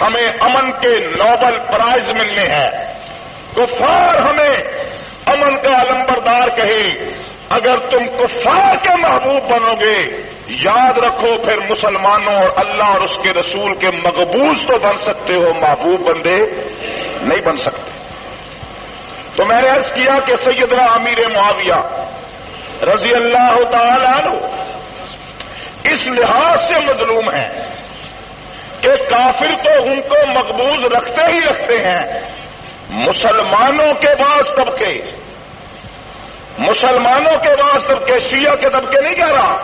ہمیں امن کے نوبل پرائز ملنے ہیں. کفار ہمیں امن کا علمبردار کہے. اگر تم کفار کے محبوب بنو گے، یاد رکھو پھر مسلمانوں اور اللہ اور اس کے رسول کے مقبوض تو بن سکتے ہو، محبوب بندے نہیں بن سکتے. تو میں نے عرض کیا کہ سیدنا امیر معاویہ رضی اللہ تعالی عنہ اس لحاظ سے مظلوم ہیں کہ کافر تو ان کو مقبوض رکھتے ہی رکھتے ہیں، مسلمانوں کے بعض طبقے شیعہ کے طبقے نہیں کہہ رہا،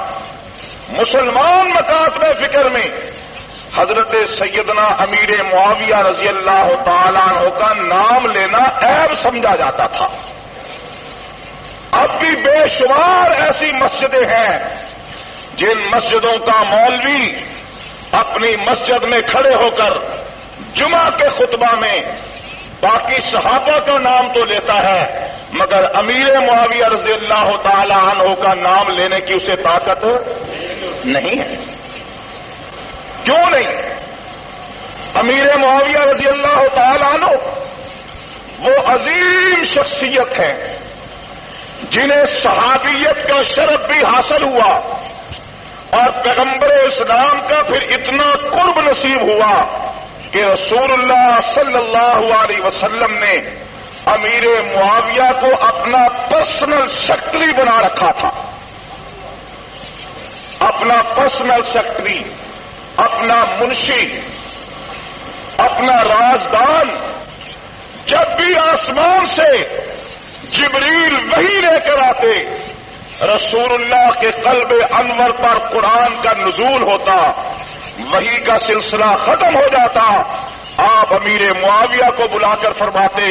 مسلمان مکاتب فکر میں حضرت سیدنا امیر معاویہ رضی اللہ تعالیٰ عنہ کا نام لینا عیب سمجھا جاتا تھا. اب بھی بے شمار ایسی مسجدیں ہیں جن مسجدوں کا مولوی اپنی مسجد میں کھڑے ہو کر جمعہ کے خطبہ میں باقی صحابہ کا نام تو لیتا ہے مگر امیر معاویہ رضی اللہ تعالی عنہ کا نام لینے کی اسے طاقت نہیں ہے. کیوں نہیں؟ امیر معاویہ رضی اللہ تعالی عنہ وہ عظیم شخصیت ہے جنہیں صحابیت کا شرف بھی حاصل ہوا اور پیغمبر اسلام کا پھر اتنا قرب نصیب ہوا کہ رسول اللہ صلی اللہ علیہ وسلم نے امیر معاویہ کو اپنا پرسنل سیکرٹری بنا رکھا تھا. اپنا پرسنل سیکرٹری، اپنا منشی، اپنا رازدان. جب بھی آسمان سے جبریل وحی لے کر آتے، رسول اللہ کے قلب انور پر قرآن کا نزول ہوتا، وحی کا سلسلہ ختم ہو جاتا، آپ امیر معاویہ کو بلا کر فرماتے،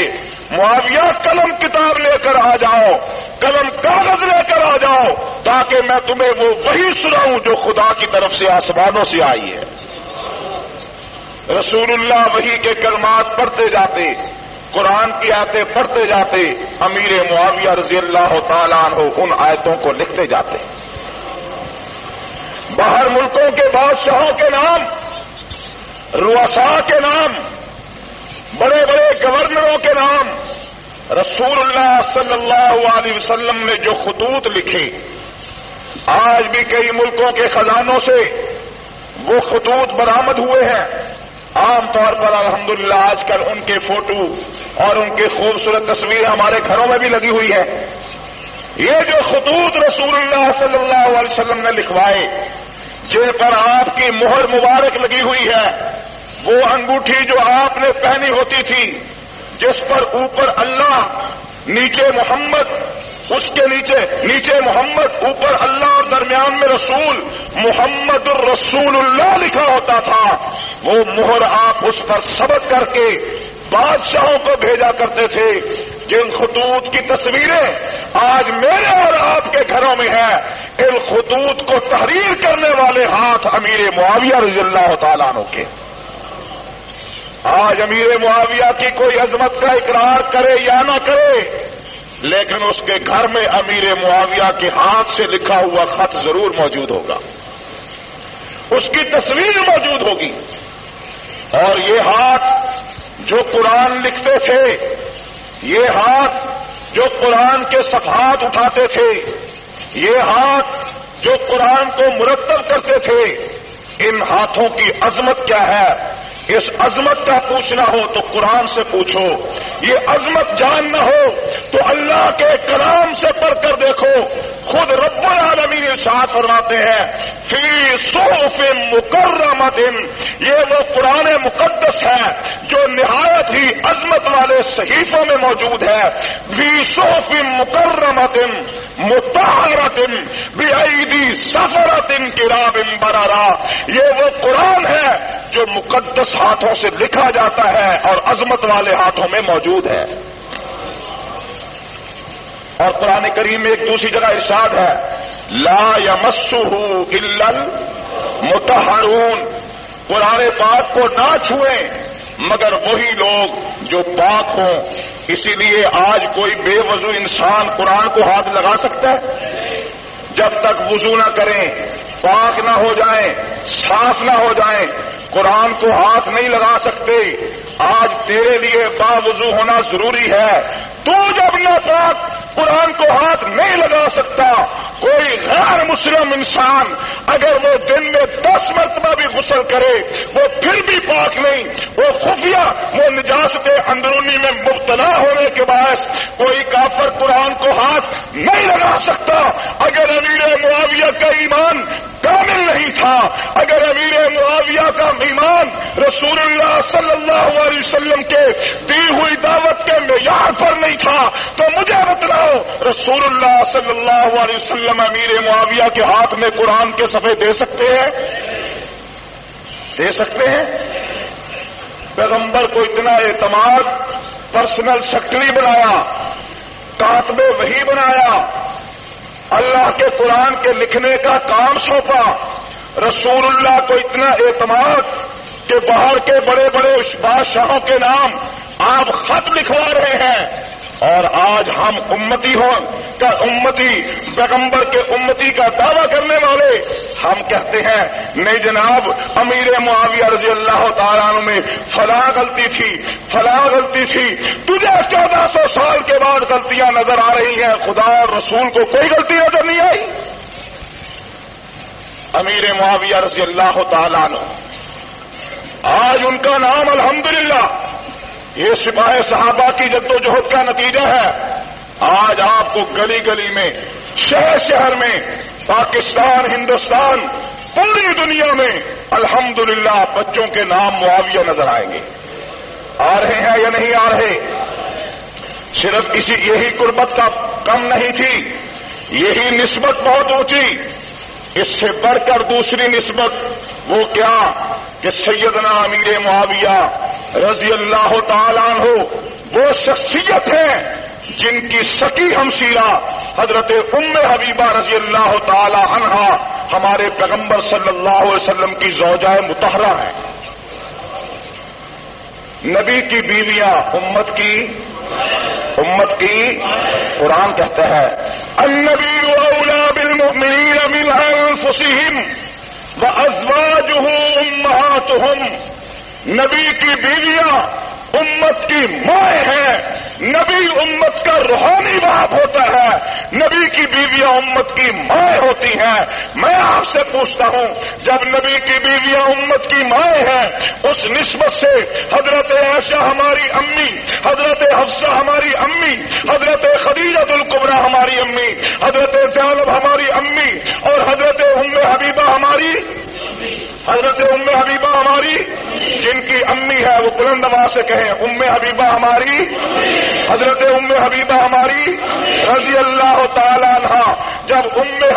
معاویہ قلم کتاب لے کر آ جاؤ، قلم کاغذ لے کر آ جاؤ تاکہ میں تمہیں وہ وحی سناؤں جو خدا کی طرف سے آسمانوں سے آئی ہے. رسول اللہ وحی کے کلمات پڑھتے جاتے، قرآن کی آیتیں پڑھتے جاتے، امیر معاویہ رضی اللہ تعالیٰ عنہ ان آیتوں کو لکھتے جاتے. باہر ملکوں کے بادشاہوں کے نام، رؤساء کے نام، بڑے بڑے گورنروں کے نام رسول اللہ صلی اللہ علیہ وسلم نے جو خطوط لکھے، آج بھی کئی ملکوں کے خزانوں سے وہ خطوط برآمد ہوئے ہیں. عام طور پر الحمدللہ آج کل ان کے فوٹو اور ان کی خوبصورت تصویریں ہمارے گھروں میں بھی لگی ہوئی ہیں. یہ جو خطوط رسول اللہ صلی اللہ علیہ وسلم نے لکھوائے، جن پر آپ کی مہر مبارک لگی ہوئی ہے، وہ انگوٹھی جو آپ نے پہنی ہوتی تھی جس پر اوپر اللہ، نیچے محمد، اس کے نیچے محمد، اوپر اللہ اور درمیان میں رسول، محمد الرسول اللہ لکھا ہوتا تھا، وہ مہر آپ اس پر ثبت کر کے بادشاہوں کو بھیجا کرتے تھے. جن خطوط کی تصویریں آج میرے اور آپ کے گھروں میں ہیں، ان خطوط کو تحریر کرنے والے ہاتھ امیر معاویہ رضی اللہ تعالیٰ عنہ کے. آج امیر معاویہ کی کوئی عظمت کا اقرار کرے یا نہ کرے، لیکن اس کے گھر میں امیر معاویہ کے ہاتھ سے لکھا ہوا خط ضرور موجود ہوگا، اس کی تصویر موجود ہوگی. اور یہ ہاتھ جو قرآن لکھتے تھے، یہ ہاتھ جو قرآن کے صفحات اٹھاتے تھے، یہ ہاتھ جو قرآن کو مرتب کرتے تھے، ان ہاتھوں کی عظمت کیا ہے؟ اس عظمت کا پوچھنا ہو تو قرآن سے پوچھو، یہ عظمت جاننا ہو تو اللہ کے کلام سے پڑھ کر دیکھو. خود رب العالمین ارشاد فرماتے ہیں فی صحف مکرمۃ، یہ وہ قرآن مقدس ہے جو نہایت ہی عظمت والے صحیفوں میں موجود ہے. فی صحف مکرمۃ مطہرۃ بایدی سفرۃ کرام بررا، یہ وہ قرآن ہے جو مقدس ہاتھوں سے لکھا جاتا ہے اور عظمت والے ہاتھوں میں موجود ہے. اور قرآن کریم میں ایک دوسری جگہ ارشاد ہے لا یمسہ الا المطہرون، قرآن پاک کو نہ چھوئیں مگر وہی لوگ جو پاک ہوں. اسی لیے آج کوئی بے وضو انسان قرآن کو ہاتھ لگا سکتا ہے؟ جب تک وضو نہ کریں، پاک نہ ہو جائیں، صاف نہ ہو جائیں، قرآن کو ہاتھ نہیں لگا سکتے، آج تیرے لیے باوضو ہونا ضروری ہے۔ تو جب ناپاک قرآن کو ہاتھ نہیں لگا سکتا، کوئی غیر مسلم انسان اگر وہ دن میں 10 مرتبہ بھی غسل کرے وہ پھر بھی پاک نہیں، وہ خفیہ وہ نجاست اندرونی میں مبتلا ہونے کے باعث کوئی کافر قرآن کو ہاتھ نہیں لگا سکتا۔ اگر امیر معاویہ کا ایمان کامل نہیں تھا، اگر امیر معاویہ کا ایمان رسول اللہ صلی اللہ علیہ وسلم کے دی ہوئی دعوت کے معیار پر نہیں تھا، تو مجھے بتلاؤ رسول اللہ صلی اللہ علیہ وسلم امیر معاویہ کے ہاتھ میں قرآن کے صفحے دے سکتے ہیں؟ دے سکتے ہیں؟ پیغمبر کو اتنا اعتماد، پرسنل سیکرٹری بنایا، کاتب وحی بنایا، اللہ کے قرآن کے لکھنے کا کام سونپا، رسول اللہ کو اتنا اعتماد کہ باہر کے بڑے بڑے بادشاہوں کے نام آپ خط لکھوا رہے ہیں، اور آج ہم امتی پیغمبر کے امتی کا دعویٰ کرنے والے ہم کہتے ہیں نہیں جناب، امیر معاویہ رضی اللہ تعالیٰ عنہ میں فلاں غلطی تھی، فلاں غلطی تھی۔ تجھے 1400 سال کے بعد غلطیاں نظر آ رہی ہیں، خدا اور رسول کو کوئی غلطی نظر نہیں آئی؟ امیر معاویہ رضی اللہ تعالیٰ عنہ، آج ان کا نام الحمدللہ یہ سپاہ صحابہ کی جدوجہد کا نتیجہ ہے۔ آج آپ کو گلی گلی میں، شہر شہر میں، پاکستان، ہندوستان، پوری دنیا میں الحمدللہ بچوں کے نام معاویہ نظر آئیں گے۔ آ رہے ہیں یا نہیں آ رہے؟ صرف یہی قربت کا کم نہیں تھی، یہی نسبت بہت اونچی، اس سے بڑھ کر دوسری نسبت وہ کیا کہ سیدنا امیر معاویہ رضی اللہ تعالیٰ عنہ وہ شخصیت ہے جن کی سکی ہمشیرہ حضرت ام حبیبہ رضی اللہ تعالی عنہا ہمارے پیغمبر صلی اللہ علیہ وسلم کی زوجہ مطہرہ ہیں۔ نبی کی بیویاں امت کی قرآن کہتا ہے النبی اولی بالمؤمنین من انفسہم وازواجہ امہاتہم، نبی کی بیویاں امت کی مائیں ہیں، نبی امت کا روحانی باپ ہوتا ہے، نبی کی بیویاں امت کی مائیں ہوتی ہیں۔ میں آپ سے پوچھتا ہوں، جب نبی کی بیویاں امت کی مائیں ہیں، اس نسبت سے حضرت عائشہ ہماری امی، حضرت حفصہ ہماری امی، حضرت خدیجہ الکبریٰ ہماری امی، حضرت زینب ہماری امی، اور حضرت ام حبیبہ ہماری جن کی امی ہے وہ بلند آواز سے کہیں ام حبیبہ ہماری، حضرت ام حبیبہ ہماری رضی اللہ تعالی عنہا۔ جب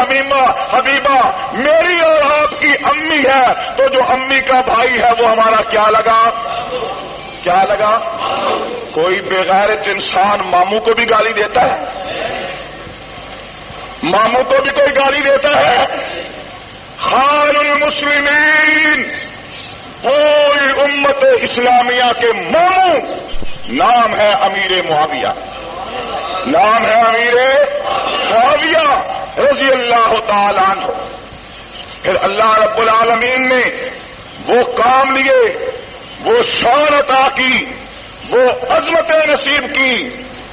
حبیبہ میری اور آپ کی امی ہے تو جو امی کا بھائی ہے وہ ہمارا کیا لگا؟ کوئی بغیرت انسان ماموں کو بھی گالی دیتا ہے؟ ماموں کو بھی کوئی گالی دیتا ہے؟ خال المسلمین، پوری امت اسلامیہ کے ماموں نام ہے امیر معاویہ، نام ہے امیر معاویہ رضی اللہ تعالیٰ عنہ۔ پھر اللہ رب العالمین نے وہ کام لیے، وہ شان عطا کی، وہ عظمت نصیب کی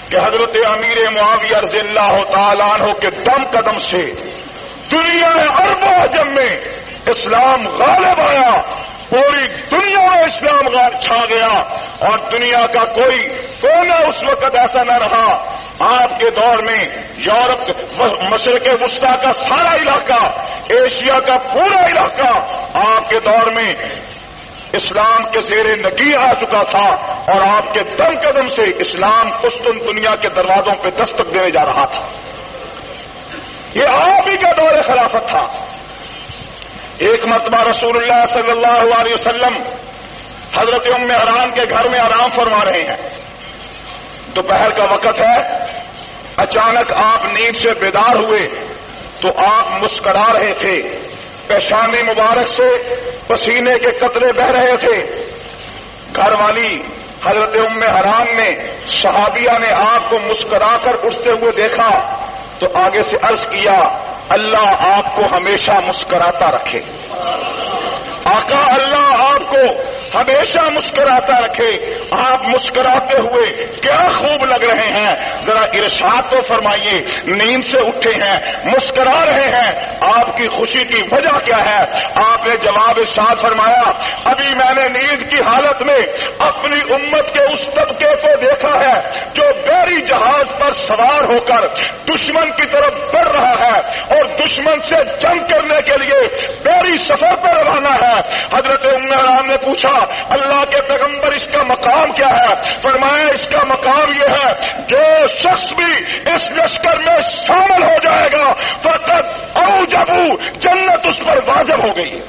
کہ حضرت امیر معاویہ رضی اللہ تعالیٰ عنہ کے دم قدم سے دنیا عرب و عجم میں اسلام غالب آیا، پوری دنیا میں اسلام چھا گیا، اور دنیا کا کوئی کونا اس وقت ایسا نہ رہا۔ آپ کے دور میں یورپ، مشرق وسطیٰ کا سارا علاقہ، ایشیا کا پورا علاقہ آپ کے دور میں اسلام کے زیر نگی آ چکا تھا، اور آپ کے دم قدم سے اسلام قسطن دنیا کے دروازوں پہ دستک دینے جا رہا تھا۔ یہ آپ ہی کا دور خلافت تھا۔ ایک مرتبہ رسول اللہ صلی اللہ علیہ وسلم حضرت ام حرام کے گھر میں آرام فرما رہے ہیں، دوپہر کا وقت ہے، اچانک آپ نیند سے بیدار ہوئے تو آپ مسکرا رہے تھے، پیشانی مبارک سے پسینے کے قطرے بہ رہے تھے۔ گھر والی حضرت ام حرام نے، صحابیہ نے آپ کو مسکرا کر اٹھتے ہوئے دیکھا تو آگے سے عرض کیا اللہ آپ کو ہمیشہ مسکراتا رکھے، آقا اللہ آپ آپ کو ہمیشہ مسکراتا رکھے. آپ مسکراتے ہوئے کیا خوب لگ رہے ہیں, ذرا ارشاد تو فرمائیے. نیند سے اٹھے ہیں, مسکرا رہے ہیں, آپ کی خوشی کی وجہ کیا ہے؟ آپ نے جواب ارشاد فرمایا, ابھی میں نے نیند کی حالت میں اپنی امت کے اس طبقے کو دیکھا ہے جو بحری جہاز پر سوار ہو کر دشمن کی طرف بڑھ رہا ہے اور دشمن سے جنگ کرنے کے لیے بحری سفر پر روانہ ہے. حضرت ام حرام نے پوچھا, اللہ کے پیغمبر اس کا مقام کیا ہے؟ فرمایا اس کا مقام یہ ہے, جو شخص بھی اس لشکر میں شامل ہو جائے گا فقط اوجبو, جنت اس پر واجب ہو گئی.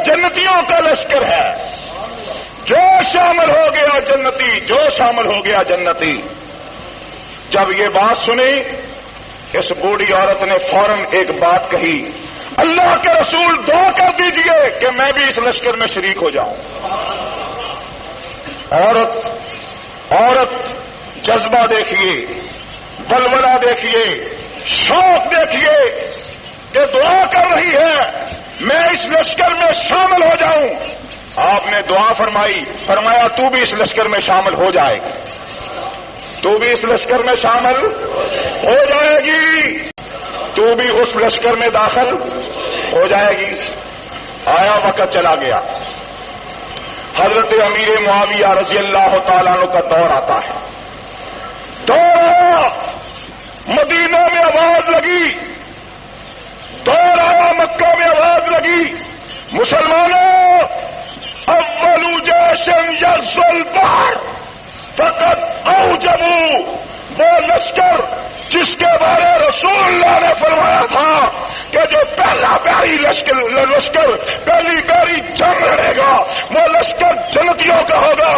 جنتیوں کا لشکر ہے. جو شامل ہو گیا جنتی, جو شامل ہو گیا جنتی. جب یہ بات سنی, اس بوڑھی عورت نے فوراً ایک بات کہی, اللہ کے رسول دعا کر دیجئے کہ میں بھی اس لشکر میں شریک ہو جاؤں. عورت جذبہ دیکھیے, بلبلہ دیکھیے, شوق دیکھیے کہ دعا کر رہی ہے میں اس لشکر میں شامل ہو جاؤں. آپ نے دعا فرمائی, فرمایا تو بھی اس لشکر میں شامل ہو جائے گی, تو بھی اس لشکر میں شامل ہو جائے گی, تو بھی اس لشکر میں داخل ہو جائے گی. آیا وقت چلا گیا, حضرت امیر معاویہ رضی اللہ تعالیٰ عنہ کا دور آتا ہے. دور آیا, مدینہ میں آواز لگی, دور آیا مکہ میں آواز لگی, مسلمانوں اول جیش یغزو البحر فقط اوجبو, وہ لشکر جس کے بارے رسول اللہ نے فرمایا تھا کہ جو پہلا بحری لشکر پہلی بحری جنگ لڑے گا وہ لشکر جنتیوں کا ہوگا.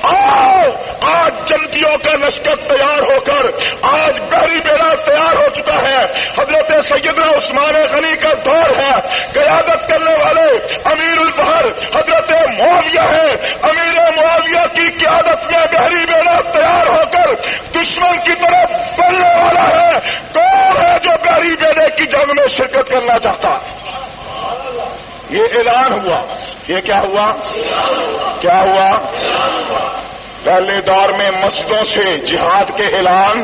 آؤ, آج جنتیوں کا لشکر تیار ہو کر آج بحری بیڑا تیار ہو چکا ہے. حضرت سیدنا عثمان غنی کا دور ہے, قیادت کرنے والے امیر البحر حضرت معاویہ ہے. امیر معاویہ کی قیادت میں بحری بیڑا تیار ہو کر دشمن کی طرف بڑھنے والا ہے. کون ہے جو بحری بیڑے کی جنگ میں شرکت کرنا چاہتا؟ یہ اعلان ہوا. یہ کیا ہوا؟ کیا ہوا؟ پہلے دور میں مسجدوں سے جہاد کے اعلان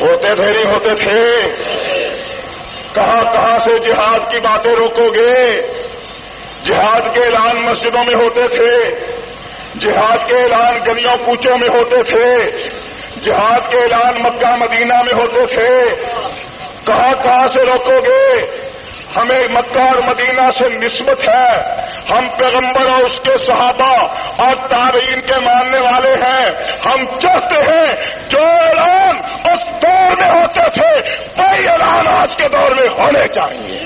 ہوتے تھے, نہیں ہوتے تھے؟ کہاں کہاں سے جہاد کی باتیں روکو گے؟ جہاد کے اعلان مسجدوں میں ہوتے تھے, جہاد کے اعلان گلیوں کوچوں میں ہوتے تھے, جہاد کے اعلان مکہ مدینہ میں ہوتے تھے. کہاں کہاں سے روکو گے؟ ہمیں مکہ اور مدینہ سے نسبت ہے, ہم پیغمبر اور اس کے صحابہ اور تابعین کے ماننے والے ہیں. ہم چاہتے ہیں جو اعلان اس دور میں ہوتے تھے وہی اعلان آج کے دور میں ہونے چاہیے.